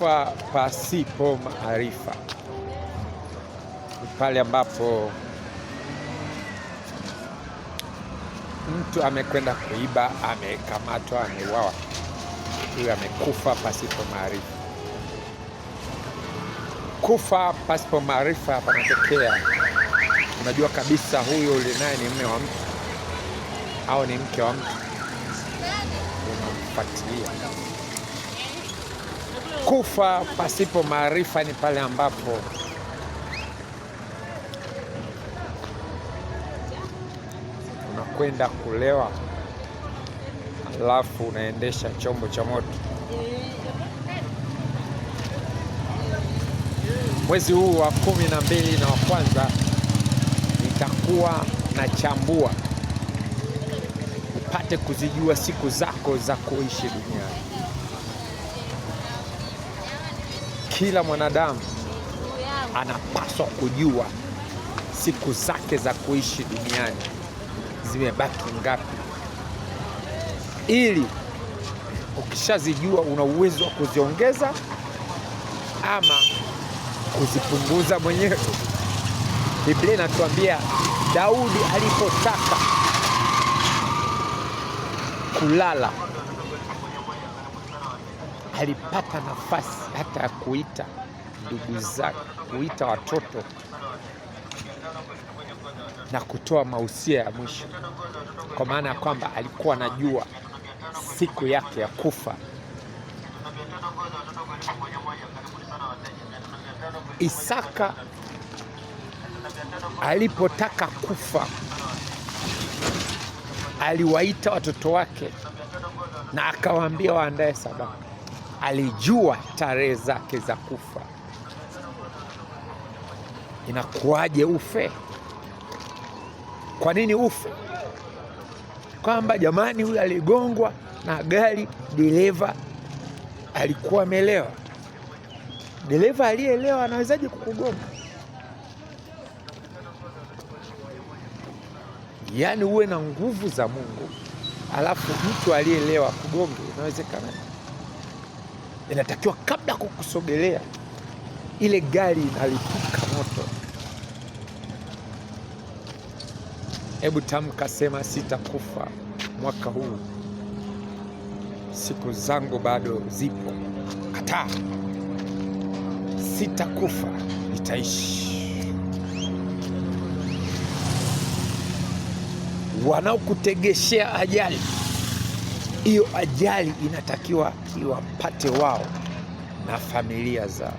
Kufa pasipo maarifa ni pale ambapo mtu amekwenda kuiba, amekamatwa, ameuawa. Huyo amekufa pasipo maarifa. Kufa pasipo maarifa panatokea, unajua kabisa huyo ule naye ni mume wa mtu au ni mke wa mtu, unamfuatilia. Kufa pasipo maarifa ni pale ambapo unakwenda kulewa alafu unaendesha chombo cha moto. Mwezi huu wa 12 na wa kwanza nitakuwa nachambua upate kuzijua siku zako za kuishi duniani. Kila mwanadamu anapaswa kujua siku zake za kuishi duniani zimebaki ngapi, ili ukishazijua una uwezo wa kuziongeza ama kuzipunguza mwenyewe. Biblia inatuambia Daudi alipotaka kulala alipata nafasi hata ya kuita ndugu zake, kuita watoto na kutoa mausia ya mwisho, kwa maana ya kwamba alikuwa anajua siku yake ya kufa. Isaka alipotaka kufa aliwaita watoto wake na akawaambia waandae sadaka. Alijua tarehe zake za kufa. Inakuwaje ufe? Kwa nini ufe? Kwamba jamani, huyu aligongwa na gari, dereva alikuwa amelewa. Dereva aliyeelewa anawezaje kukugonga? Yaani uwe na nguvu za Mungu alafu mtu aliyeelewa kugonge, inawezekana? Inatakiwa kabla kukusogelea ile gari inalipuka moto. Hebu tamka, sema, sitakufa mwaka huu, siku zangu bado zipo. Kataa, sitakufa, nitaishi. Wanaokutegeshea ajali, hiyo ajali inatakiwa iwapate wao na familia zao.